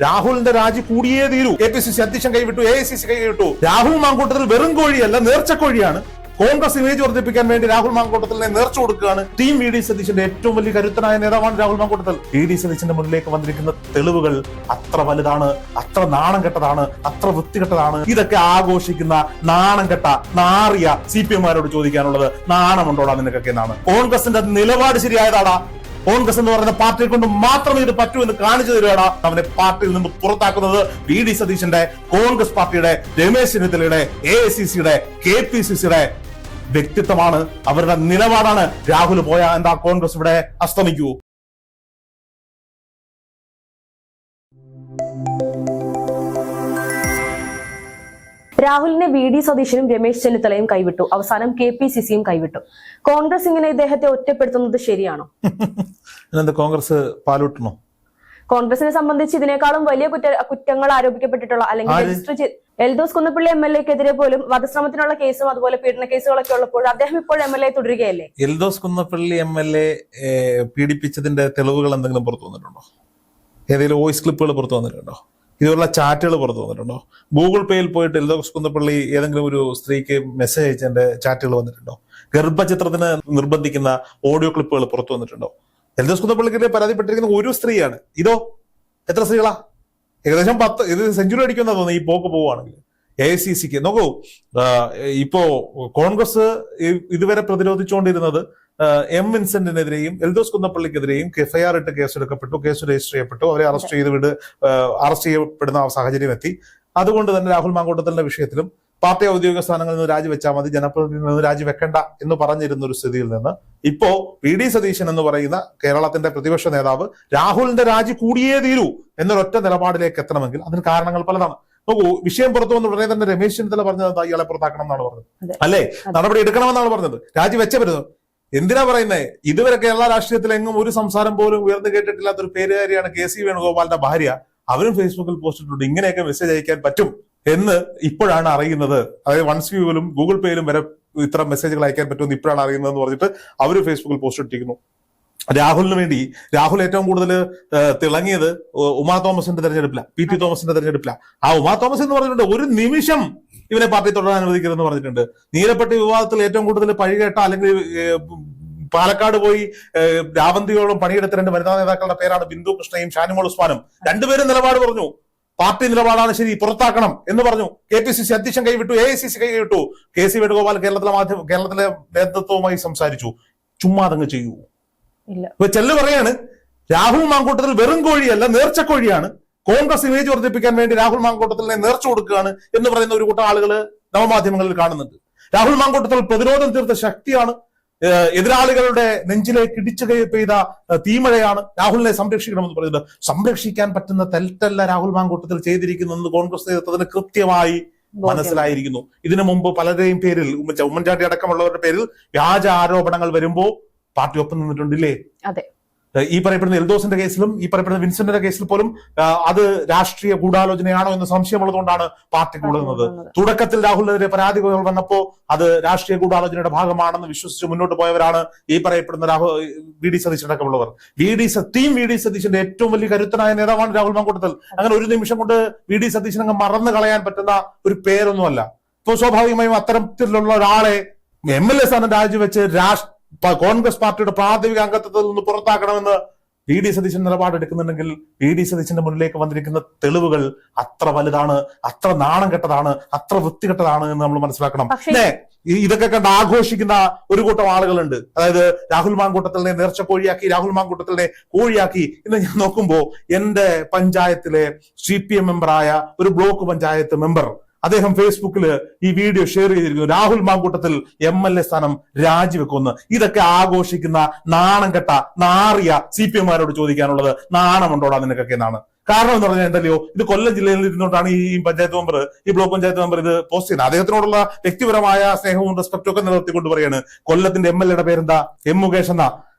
രാഹുലിന്റെ രാജി കൂടിയേ തീരൂ. KPCC അധ്യക്ഷൻ കൈവിട്ടു, AICC കൈവിട്ടു. രാഹുൽ മാങ്കൂട്ടത്തിൽ വെറും കോഴിയല്ല, നേർച്ചക്കോഴിയാണ്. കോൺഗ്രസ് ഇമേജ് വർദ്ധിപ്പിക്കാൻ വേണ്ടി രാഹുൽ മാങ്കൂട്ടത്തിനെ നേർച്ച കൊടുക്കുകയാണ്. ടീം VD സതീശന്റെ ഏറ്റവും വലിയ കരുത്തനായ നേതാവാണ് രാഹുൽ മാങ്കൂട്ടത്തിൽ. VD സതീശന്റെ മുന്നിലേക്ക് വന്നിരിക്കുന്ന തെളിവുകൾ അത്ര വലുതാണ്, അത്ര നാണം കെട്ടതാണ്, അത്ര വൃത്തികെട്ടതാണ്. ഇതൊക്കെ ആഘോഷിക്കുന്ന നാണം കെട്ട നാറിയ CPM-മാരോട് ചോദിക്കാനുള്ളത്, നാണമുണ്ടോടാ നിനക്കൊക്കെ എന്നാണ്. കോൺഗ്രസിന്റെ നിലപാട് ശരിയായതാടാ. കോൺഗ്രസ് എന്ന് പറയുന്ന പാർട്ടിയെ കൊണ്ട് മാത്രമേ ഇത് പറ്റൂ എന്ന് കാണിച്ചു തരുവാടാ അവനെ പാർട്ടിയിൽ നിന്ന് പുറത്താക്കുന്നത്. VD സതീശന്റെ, കോൺഗ്രസ് പാർട്ടിയുടെ, രമേശ് ചെന്നിത്തലയുടെ, AICC-യുടെ, KPCC-യുടെ വ്യക്തിത്വമാണ്, അവരുടെ നിലപാടാണ്. രാഹുൽ പോയ എന്താ കോൺഗ്രസ് ഇവിടെ അസ്തമിക്കൂ? രാഹുലിനെ VD സതീശനും രമേശ് ചെന്നിത്തലയും കൈവിട്ടു. അവസാനം KPCC-യും കൈവിട്ടു. കോൺഗ്രസ് ഇങ്ങനെ ഇദ്ദേഹത്തെ ഒറ്റപ്പെടുത്തുന്നത് ശരിയാണോ? കോൺഗ്രസ് പാലൂട്ടണോ? കോൺഗ്രസിനെ സംബന്ധിച്ച് ഇതിനേക്കാളും വലിയ കുറ്റങ്ങൾ ആരോപിക്കപ്പെട്ടിട്ടുള്ള അല്ലെങ്കിൽ എൽദോസ് കുന്നപ്പള്ളി MLA-ക്കെതിരെ പോലും വധശ്രമത്തിനുള്ള കേസും അതുപോലെ പീഡന കേസുകളൊക്കെ ഉള്ളപ്പോൾ അദ്ദേഹം ഇപ്പോൾ MLA തുടരുകയല്ലേ? എൽദോസ് കുന്നപ്പള്ളി MLA പീഡിപ്പിച്ചതിന്റെ തെളിവുകൾ എന്തെങ്കിലും പുറത്തു വന്നിട്ടുണ്ടോ? ഏതെങ്കിലും വോയിസ് ക്ലിപ്പുകൾ പുറത്തു വന്നിട്ടുണ്ടോ? ഇതുപോലുള്ള ചാറ്റുകൾ പുറത്തു വന്നിട്ടുണ്ടോ? ഗൂഗിൾ പേയിൽ പോയിട്ട് എൽദോസ് കുന്നപ്പള്ളി ഏതെങ്കിലും ഒരു സ്ത്രീക്ക് മെസ്സേജ് അയച്ചതിന്റെ ചാറ്റുകൾ വന്നിട്ടുണ്ടോ? ഗർഭചിത്രത്തിന് നിർബന്ധിക്കുന്ന ഓഡിയോ ക്ലിപ്പുകൾ പുറത്തു വന്നിട്ടുണ്ടോ? എൽദോസ് കുന്നപ്പള്ളിക്കെതിരെ പരാതിപ്പെട്ടിരിക്കുന്ന ഒരു സ്ത്രീയാണ്. ഇതോ എത്ര സ്ത്രീകളാ? ഏകദേശം 10. ഇത് സെഞ്ചുറി അടിക്കുന്ന തോന്നുന്നു ഈ പോക്ക് പോവുകയാണെങ്കിൽ. AICC-ക്ക് നോക്കൂ, ഇപ്പോ കോൺഗ്രസ് ഇതുവരെ പ്രതിരോധിച്ചുകൊണ്ടിരുന്നത് M. വിൻസെന്റിനെതിരെയും എൽദോസ് കുന്നപ്പള്ളിക്കെതിരെയും FIR ഇട്ട് കേസെടുക്കപ്പെട്ടു, കേസ് രജിസ്റ്റർ ചെയ്യപ്പെട്ടു, അവരെ അറസ്റ്റ് ചെയ്യപ്പെടുന്ന സാഹചര്യം എത്തി. അതുകൊണ്ട് തന്നെ രാഹുൽ മാങ്കൂട്ടത്തിന്റെ വിഷയത്തിലും പാർട്ടി ഔദ്യോഗിക സ്ഥാനങ്ങളിൽ നിന്ന് രാജിവെച്ചാൽ മതി, ജനപ്രതിനിധിയിൽ നിന്ന് രാജിവെക്കേണ്ട എന്ന് പറഞ്ഞിരുന്ന ഒരു സ്ഥിതിയിൽ നിന്ന് ഇപ്പോ VD സതീശൻ എന്ന് പറയുന്ന കേരളത്തിന്റെ പ്രതിപക്ഷ നേതാവ് രാഹുലിന്റെ രാജി കൂടിയേ തീരൂ എന്നൊരൊറ്റ നിലപാടിലേക്ക് എത്തണമെങ്കിൽ അതിന് കാരണങ്ങൾ പലതാണ്. നോക്കൂ, വിഷയം പുറത്തു വന്ന ഉടനെ തന്നെ രമേശ് ചെന്നിത്തല പറഞ്ഞത് ഇയാളെ പുറത്താക്കണം എന്നാണ് പറഞ്ഞത്, അല്ലേ? നടപടി എടുക്കണമെന്നാണ് പറഞ്ഞത്. രാജിവെച്ചേ പറ്റുന്നു. എന്തിനാ പറയുന്നത്? ഇതുവരെ കേരള രാഷ്ട്രീയത്തിലെങ്ങും ഒരു സംസാരം പോലും ഉയർന്നു കേട്ടിട്ടില്ലാത്ത ഒരു പേരുകാരിയാണ് KC വേണുഗോപാലിന്റെ ഭാര്യ. അവരും ഫേസ്ബുക്കിൽ പോസ്റ്റ് ഇട്ടിട്ടുണ്ട് ഇങ്ങനെയൊക്കെ മെസ്സേജ് അയക്കാൻ പറ്റും എന്ന് ഇപ്പോഴാണ് അറിയുന്നത്. അതായത് വൺസ് വ്യൂവിലും ഗൂഗിൾ പേയിലും വരെ ഇത്തരം മെസ്സേജുകൾ അയക്കാൻ പറ്റുമെന്ന് ഇപ്പോഴാണ് അറിയുന്നതെന്ന് പറഞ്ഞിട്ട് അവർ ഫേസ്ബുക്കിൽ പോസ്റ്റ് ഇട്ടിരിക്കുന്നു. രാഹുലിന് വേണ്ടി രാഹുൽ ഏറ്റവും കൂടുതൽ തിളങ്ങിയത് ഉമാ തോമസിന്റെ തെരഞ്ഞെടുപ്പില്ല, PT തോമസിന്റെ തെരഞ്ഞെടുപ്പില്ല. ആ ഉമാ തോമസ് എന്ന് പറഞ്ഞിട്ടുണ്ട് ഒരു നിമിഷം ഇവനെ പാർട്ടി തുടരാൻ അനുവദിക്കരുതെന്ന് പറഞ്ഞിട്ടുണ്ട്. നീലപ്പെട്ടി വിവാദത്തിൽ ഏറ്റവും കൂടുതൽ പഴികേട്ട അല്ലെങ്കിൽ പാലക്കാട് പോയി രാവന്തിയോളം പണിയെടുത്ത 2 വനിതാ നേതാക്കളുടെ പേരാണ് ബിന്ദു കൃഷ്ണയും ഷാനിമോൾ ഉസ്മാനും. രണ്ടുപേരും നിലപാട് പറഞ്ഞു, പാർട്ടി നിലപാടാണ് ശരി, പുറത്താക്കണം എന്ന് പറഞ്ഞു. KPCC അധ്യക്ഷൻ കൈവിട്ടു, AICC കൈവിട്ടു. KC വേണുഗോപാൽ കേരളത്തിലെ നേതൃത്വവുമായി സംസാരിച്ചു. ചുമ്മാതങ്ങ് ചെയ്യൂ. ഇപ്പൊ ചെല്ല് പറയാണ് രാഹുൽ മാങ്കൂട്ടത്തിൽ വെറും കോഴിയല്ല, നേർച്ചക്കോഴിയാണ്. കോൺഗ്രസ് ഇമേജ് വർദ്ധിപ്പിക്കാൻ വേണ്ടി രാഹുൽ മാങ്കൂട്ടത്തിനെ നേർച്ച കൊടുക്കുകയാണ് എന്ന് പറയുന്ന ഒരു കൂട്ടം ആളുകൾ നവമാധ്യമങ്ങളിൽ കാണുന്നുണ്ട്. രാഹുൽ മാങ്കൂട്ടത്തിൽ പ്രതിരോധം തീർത്ത ശക്തിയാണ്, എതിരാളികളുടെ നെഞ്ചിലേക്ക് ഇടിച്ചു പെയ്ത തീമഴയാണ്. രാഹുലിനെ സംരക്ഷിക്കണമെന്ന് പറയുന്നത് സംരക്ഷിക്കാൻ പറ്റുന്ന തെറ്റല്ല രാഹുൽ മാങ്കൂട്ടത്തിൽ ചെയ്തിരിക്കുന്നത് കോൺഗ്രസ് നേതൃത്വത്തിന് കൃത്യമായി മനസ്സിലായിരിക്കുന്നു. ഇതിനു മുമ്പ് പലരുടെയും പേരിൽ, ഉമ്മൻചാണ്ടി അടക്കമുള്ളവരുടെ പേരിൽ വ്യാജ ആരോപണങ്ങൾ വരുമ്പോ പാർട്ടി ഒപ്പം നിന്നിട്ടുണ്ടില്ലേ? അതെ. ഈ പറയപ്പെടുന്ന എൽദോസിന്റെ കേസിലും ഈ പറയപ്പെടുന്ന വിൻസെന്റിന്റെ കേസിൽ പോലും അത് രാഷ്ട്രീയ ഗൂഢാലോചനയാണോ എന്ന് സംശയമുള്ളതുകൊണ്ടാണ് പാർട്ടി കൂടുന്നത്. തുടക്കത്തിൽ രാഹുലിനെതിരെ പരാതികൾ വന്നപ്പോ അത് രാഷ്ട്രീയ ഗൂഢാലോചനയുടെ ഭാഗമാണെന്ന് വിശ്വസിച്ച് മുന്നോട്ട് പോയവരാണ് ഈ പറയപ്പെടുന്ന VD സതീശൻ അടക്കമുള്ളവർ. ടീം VD സതീശന്റെ ഏറ്റവും വലിയ കരുത്തനായ നേതാവാണ് രാഹുൽ മാങ്കൂട്ടത്തിൽ. അങ്ങനെ ഒരു നിമിഷം കൊണ്ട് VD സതീശൻ അങ്ങ് മറന്നു കളയാൻ പറ്റുന്ന ഒരു പേരൊന്നുമല്ല. ഇപ്പൊ സ്വാഭാവികമായും അത്തരത്തിലുള്ള ഒരാളെ MLA സ്ഥാനം രാജിവെച്ച് കോൺഗ്രസ് പാർട്ടിയുടെ പ്രാഥമിക അംഗത്വത്തിൽ നിന്ന് പുറത്താക്കണമെന്ന് VD സതീശൻ നിലപാടെടുക്കുന്നുണ്ടെങ്കിൽ VD സതീശന്റെ മുന്നിലേക്ക് വന്നിരിക്കുന്ന തെളിവുകൾ അത്ര വലുതാണ്, അത്ര നാണം കെട്ടതാണ്, അത്ര വൃത്തികെട്ടതാണ് എന്ന് നമ്മൾ മനസ്സിലാക്കണം. ഇതൊക്കെ കണ്ട് ആഘോഷിക്കുന്ന ഒരു കൂട്ടം ആളുകളുണ്ട്. അതായത് രാഹുൽ മാങ്കൂട്ടത്തിനെ നേർച്ചക്കോഴിയാക്കി, രാഹുൽ മാങ്കൂട്ടത്തിനെ കോഴിയാക്കി. ഇന്ന് ഞാൻ നോക്കുമ്പോ എന്റെ പഞ്ചായത്തിലെ CPM മെമ്പറായ ഒരു ബ്ലോക്ക് പഞ്ചായത്ത് മെമ്പർ അദ്ദേഹം ഫേസ്ബുക്കിൽ ഈ വീഡിയോ ഷെയർ ചെയ്തിരിക്കുന്നു. രാഹുൽ മാങ്കൂട്ടത്തിൽ MLA സ്ഥാനം രാജിവെക്കുമെന്ന്. ഇതൊക്കെ ആഘോഷിക്കുന്ന നാണം കെട്ട നാറിയ CPM-മാരോട് ചോദിക്കാനുള്ളത്, നാണമുണ്ടോടാ നിനക്കൊക്കെ എന്നാണ്. കാരണം എന്ന് പറഞ്ഞാൽ എന്തല്ലയോ, ഇത് കൊല്ലം ജില്ലയിൽ ഇരുന്നുകൊണ്ടാണ് ഈ പഞ്ചായത്ത് മെമ്പർ, ഈ ബ്ലോക്ക് പഞ്ചായത്ത് മെമ്പർ ഇത് പോസ്റ്റ് ചെയ്യുന്നത്. അദ്ദേഹത്തിനോടുള്ള വ്യക്തിപരമായ സ്നേഹവും റെസ്പെക്റ്റും ഒക്കെ നിലനിർത്തിക്കൊണ്ട് പറയാണ്. കൊല്ലത്തിന്റെ MLA-യുടെ പേരെന്താ? M. മുകേഷ് എന്നാ.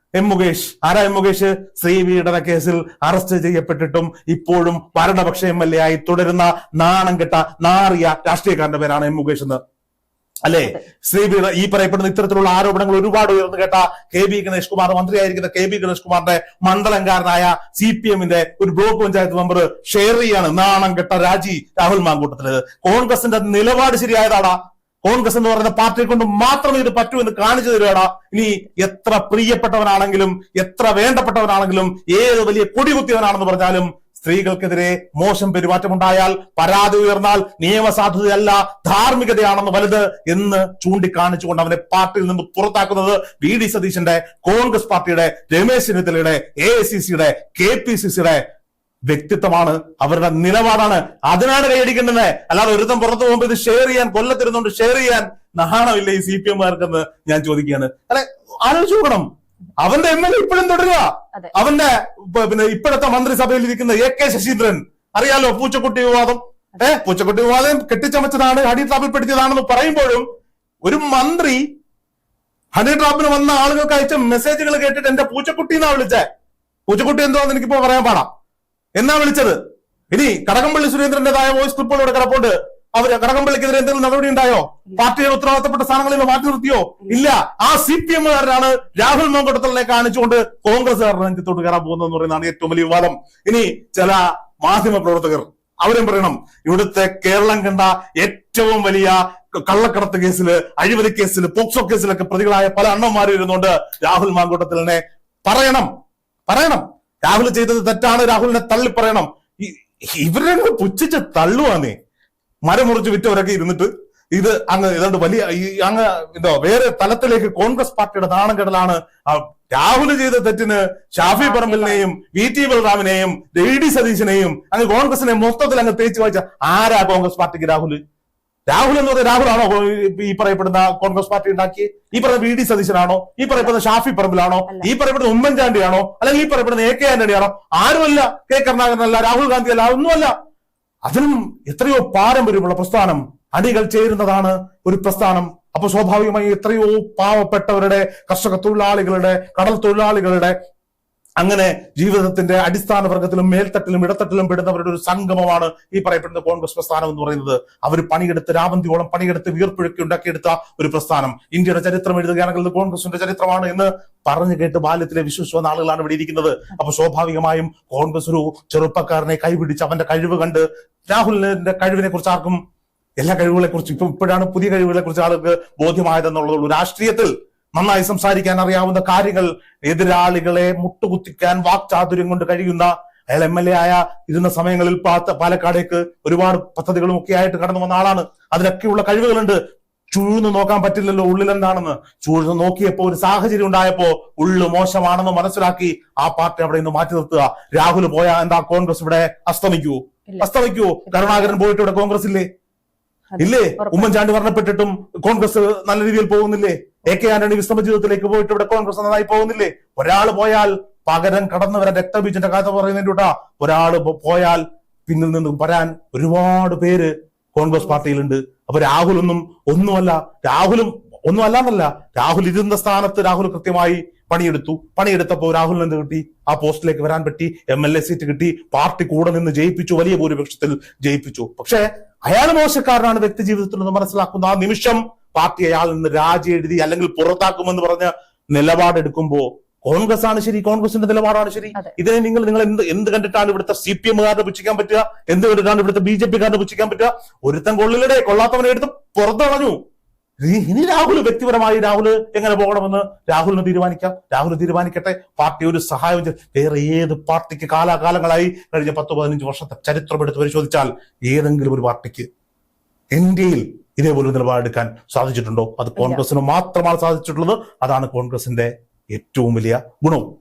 മുകേഷ് ആരാ? മുകേഷ് സ്ത്രീ പീഡന കേസിൽ അറസ്റ്റ് ചെയ്യപ്പെട്ടിട്ടും ഇപ്പോഴും ഭരണപക്ഷ MLA ആയി തുടരുന്ന നാണം കെട്ട നാറിയ രാഷ്ട്രീയക്കാരന്റെ പേരാണ് മുകേഷ് എന്ന്. അല്ലെ? ഈ പറയപ്പെടുന്ന ഇത്തരത്തിലുള്ള ആരോപണങ്ങൾ ഒരുപാട് ഉയർന്നു കേട്ട KB ഗണേഷ് കുമാർ, മന്ത്രിയായിരിക്കുന്ന KB ഗണേഷ് കുമാറിന്റെ മണ്ഡലംകാരനായ CPM-ന്റെ ഒരു ബ്ലോക്ക് പഞ്ചായത്ത് മെമ്പർ ഷെയർ ചെയ്യാണ് നാണം കെട്ട രാജി രാഹുൽ മാങ്കൂട്ടത്തില്. കോൺഗ്രസിന്റെ നിലപാട് ശരിയായതാടാ. കോൺഗ്രസ് എന്ന് പറയുന്ന പാർട്ടിയെ കൊണ്ട് മാത്രമേ ഇത് പറ്റൂ എന്ന് കാണിച്ചു തരുവാടാ. ഇനി എത്ര പ്രിയപ്പെട്ടവനാണെങ്കിലും എത്ര വേണ്ടപ്പെട്ടവനാണെങ്കിലും ഏത് വലിയ കൊടികുത്തിയവനാണെന്ന് പറഞ്ഞാലും സ്ത്രീകൾക്കെതിരെ മോശം പെരുമാറ്റമുണ്ടായാൽ, പരാതി ഉയർന്നാൽ നിയമസാധുതയല്ല ധാർമ്മികതയാണെന്ന് വലുത് എന്ന് ചൂണ്ടിക്കാണിച്ചുകൊണ്ട് അവനെ പാർട്ടിയിൽ നിന്ന് പുറത്താക്കുന്നത് VD സതീശന്റെ, കോൺഗ്രസ് പാർട്ടിയുടെ, രമേശ് ചെന്നിത്തലയുടെ, AICC-യുടെ, KPCC-യുടെ വ്യക്തിത്വമാണ്, അവരുടെ നിലപാടാണ്. അതിനാണ് കൈയടിക്കേണ്ടത്. അല്ലാതെ ഒരുത്തം പുറത്തു പോകുമ്പോൾ ഇത് ഷെയർ ചെയ്യാൻ, കൊല്ലത്തിരുന്നുകൊണ്ട് ഷെയർ ചെയ്യാൻ നാണമില്ല ഈ CPM-കാർക്കെന്ന് ഞാൻ ചോദിക്കുകയാണ്. അല്ലെ, ആലോചിച്ച് നോക്കണം. അവന്റെ MLA ഇപ്പോഴും തുടരുക. അവന്റെ പിന്നെ ഇപ്പോഴത്തെ മന്ത്രിസഭയിൽ ഇരിക്കുന്ന AK ശശീന്ദ്രൻ, അറിയാലോ പൂച്ചക്കുട്ടി വിവാദം. പൂച്ചക്കുട്ടി വിവാദം കെട്ടിച്ചമച്ചതാണ്, ഹണി ട്രാപ്പിൽപ്പെടുത്തിയതാണെന്ന് പറയുമ്പോഴും ഒരു മന്ത്രി ഹണി ട്രാപ്പിന് വന്ന ആളുകൾക്ക് അയച്ച മെസ്സേജുകൾ കേട്ടിട്ട് എന്റെ പൂച്ചക്കുട്ടി എന്നാ വിളിച്ചേ. പൂച്ചക്കുട്ടി എന്തോന്ന് എനിക്കിപ്പോ പറയാൻ പാടാം. എന്നാ വിളിച്ചത്? ഇനി കടകംപള്ളി സുരേന്ദ്രന്റേതായ വോയിസ് ക്ലിപ്പുകളോട് കിടപ്പുണ്ട്. അവര് കടകംപള്ളിക്കെതിരെ എന്തെങ്കിലും നടപടി ഉണ്ടായോ? പാർട്ടിയുടെ ഉത്തരവാദിത്തപ്പെട്ട സ്ഥാനങ്ങളിൽ മാറ്റി നിർത്തിയോ? ഇല്ല. ആ CPM-കാരനാണ് രാഹുൽ മാങ്കൂട്ടത്തിലിനെ കാണിച്ചുകൊണ്ട് കോൺഗ്രസ്സുകാരുടെ രംഗത്തോട്ട് കയറാൻ പോകുന്നതെന്ന് പറയുന്നതാണ് ഏറ്റവും വലിയ വിവാദം. ഇനി ചില മാധ്യമ പ്രവർത്തകർ അവരും പറയണം, ഇവിടുത്തെ കേരളം കണ്ട ഏറ്റവും വലിയ കള്ളക്കടത്ത് കേസില്, അഴിമതി കേസില്, പോക്സോ കേസിലൊക്കെ പ്രതികളായ പല അണ്ണന്മാരും ഇരുന്നുകൊണ്ട് രാഹുൽ മാങ്കൂട്ടത്തിലിനെ പറയണം. രാഹുൽ ചെയ്തത് തെറ്റാണ്, രാഹുലിനെ തള്ളി പറയണം. ഇവരെ പുച്ഛിച്ച് തള്ളുവാന്നേ. മരം മുറിച്ച് വിറ്റവരൊക്കെ ഇരുന്നിട്ട് ഇത് അങ്ങ് ഏതാണ്ട് വലിയ അങ്ങ് എന്തോ വേറെ തലത്തിലേക്ക് കോൺഗ്രസ് പാർട്ടിയുടെ നാണം കെടലാണ്. രാഹുൽ ചെയ്ത തെറ്റിന് ഷാഫി പറമ്പിലിനെയും VT ബൽറാമിനെയും VD സതീശനെയും അങ്ങ് കോൺഗ്രസിനെ മൊത്തത്തിൽ അങ്ങ് തേച്ച് വായിച്ച ആരാ കോൺഗ്രസ് പാർട്ടിക്ക്? രാഹുൽ എന്ന് പറഞ്ഞ രാഹുലാണോ ഈ പറയപ്പെടുന്ന കോൺഗ്രസ് പാർട്ടി ഉണ്ടാക്കി? ഈ പറയുന്ന VD സതീശനാണോ? ഈ പറയപ്പെടുന്ന ഷാഫി പറമ്പിലാണോ? ഈ പറയപ്പെടുന്ന ഉമ്മൻചാണ്ടിയാണോ? അല്ലെങ്കിൽ ഈ പറയപ്പെടുന്ന AK ആന്റണിയാണോ? ആരുമല്ല. K കരുണാകരനല്ല, രാഹുൽ ഗാന്ധി അല്ല, ഒന്നുമല്ല. അതിനും എത്രയോ പാരമ്പര്യമുള്ള പ്രസ്ഥാനം, അണികൾ ചേരുന്നതാണ് ഒരു പ്രസ്ഥാനം. അപ്പൊ സ്വാഭാവികമായി എത്രയോ പാവപ്പെട്ടവരുടെ, കർഷക തൊഴിലാളികളുടെ, കടൽ തൊഴിലാളികളുടെ, അങ്ങനെ ജീവിതത്തിന്റെ അടിസ്ഥാന വർഗത്തിലും മേൽത്തട്ടിലും ഇടത്തട്ടിലും പെടുന്നവരുടെ ഒരു സംഗമമാണ് ഈ പറയപ്പെടുന്ന കോൺഗ്രസ് പ്രസ്ഥാനം എന്ന് പറയുന്നത്. അവർ പണിയെടുത്ത് രാവന്തിയോളം പണിയെടുത്ത് വീർപ്പിഴക്കി ഉണ്ടാക്കിയെടുത്ത ഒരു പ്രസ്ഥാനം. ഇന്ത്യയുടെ ചരിത്രം എഴുതുകയാണെങ്കിൽ ഇത് കോൺഗ്രസിന്റെ ചരിത്രമാണ് എന്ന് പറഞ്ഞു കേട്ട് ബാല്യത്തിലെ വിശ്വസിച്ചു വന്ന ആളുകളാണ് ഇവിടെ ഇരിക്കുന്നത്. അപ്പൊ സ്വാഭാവികമായും കോൺഗ്രസ് ഒരു ചെറുപ്പക്കാരനെ കൈപിടിച്ച് അവന്റെ കഴിവ് കണ്ട്, രാഹുലിന്റെ കഴിവിനെ കുറിച്ച് ആർക്കും, എല്ലാ കഴിവുകളെ കുറിച്ച് ഇപ്പോഴാണ് പുതിയ കഴിവുകളെ കുറിച്ച് ആളുകൾക്ക് ബോധ്യമായതെന്നുള്ളതുള്ളൂ. രാഷ്ട്രീയത്തിൽ നന്നായി സംസാരിക്കാൻ അറിയാവുന്ന കാര്യങ്ങൾ, എതിരാളികളെ മുട്ടുകുത്തിക്കാൻ വാക്ചാതുര്യം കൊണ്ട് കഴിയുന്ന, അയാൾ MLA ഇരുന്ന സമയങ്ങളിൽ പാലക്കാടേക്ക് ഒരുപാട് പദ്ധതികളും ഒക്കെ ആയിട്ട് കടന്നു വന്ന ആളാണ്. അതിനൊക്കെയുള്ള കഴിവുകളുണ്ട്. ചൂഴ്ന്നു നോക്കാൻ പറ്റില്ലല്ലോ ഉള്ളിലെന്താണെന്ന്. ചൂഴ്ന്നു നോക്കിയപ്പോ ഒരു സാഹചര്യം ഉണ്ടായപ്പോ ഉള്ളു മോശമാണെന്ന് മനസ്സിലാക്കി ആ പാർട്ടി അവിടെ നിന്ന് മാറ്റി നിർത്തുക. രാഹുൽ പോയാ എന്താ കോൺഗ്രസ് ഇവിടെ അസ്തമിക്കുവോ? കരുണാകരൻ പോയിട്ട് ഇവിടെ കോൺഗ്രസ് ഇല്ലേ? ഉമ്മൻചാണ്ടി മരണപ്പെട്ടിട്ടും കോൺഗ്രസ് നല്ല രീതിയിൽ പോകുന്നില്ലേ? AK ആന്റണി വിശ്രമ ജീവിതത്തിലേക്ക് പോയിട്ട് ഇവിടെ കോൺഗ്രസ് നന്നായി പോകുന്നില്ലേ? ഒരാൾ പോയാൽ പകരം കടന്നു വരാൻ, രക്തബീജന്റെ കഥ പറയുന്നതിന്റെ ഒരാൾ പോയാൽ പിന്നിൽ നിന്നും വരാൻ ഒരുപാട് പേര് കോൺഗ്രസ് പാർട്ടിയിലുണ്ട്. അപ്പൊ രാഹുലൊന്നും ഒന്നുമല്ല. രാഹുൽ ഇരുന്ന സ്ഥാനത്ത് രാഹുൽ കൃത്യമായി പണിയെടുത്തപ്പോ രാഹുലിന് എന്ത് കിട്ടി? ആ പോസ്റ്റിലേക്ക് വരാൻ പറ്റി, MLA സീറ്റ് കിട്ടി, പാർട്ടി കൂടെ നിന്ന് ജയിപ്പിച്ചു, വലിയ ഭൂരിപക്ഷത്തിൽ ജയിപ്പിച്ചു. പക്ഷെ അയാൾ മോശക്കാരനാണ് വ്യക്തി ജീവിതത്തിൽ നിന്ന് മനസ്സിലാക്കുന്ന ആ നിമിഷം പാർട്ടി അയാളിൽ നിന്ന് രാജി എഴുതി അല്ലെങ്കിൽ പുറത്താക്കുമെന്ന് പറഞ്ഞ നിലപാടെടുക്കുമ്പോ കോൺഗ്രസ് ആണ് ശരി, കോൺഗ്രസിന്റെ നിലപാടാണ് ശരി. ഇതിനെ നിങ്ങൾ എന്ത് കണ്ടിട്ടാണ് ഇവിടുത്തെ CPM-കാരനെ പുച്ഛിക്കാൻ പറ്റുക? എന്ത് കണ്ടിട്ടാണ് ഇവിടുത്തെ BJP-കാരനെ പുച്ഛിക്കാൻ പറ്റുക? ഒരുത്തൻ കൊള്ളാത്തവനെ എടുത്ത് പുറത്തു കളഞ്ഞു. ഇനി രാഹുൽ വ്യക്തിപരമായി രാഹുൽ എങ്ങനെ പോകണമെന്ന് രാഹുലിന് തീരുമാനിക്കാം. രാഹുൽ തീരുമാനിക്കട്ടെ. പാർട്ടി ഒരു സഹായം. വേറെ ഏത് പാർട്ടിക്ക് കാലാകാലങ്ങളായി കഴിഞ്ഞ 10-15 വർഷത്തെ ചരിത്രം എടുത്ത് പരിശോധിച്ചാൽ ഏതെങ്കിലും ഒരു പാർട്ടിക്ക് ഇന്ത്യയിൽ ഇതേപോലെ നിലപാടെടുക്കാൻ സാധിച്ചിട്ടുണ്ടോ? അത് കോൺഗ്രസിന് മാത്രമാണ് സാധിച്ചിട്ടുള്ളത്. അതാണ് കോൺഗ്രസിന്റെ ഏറ്റവും വലിയ ഗുണവും.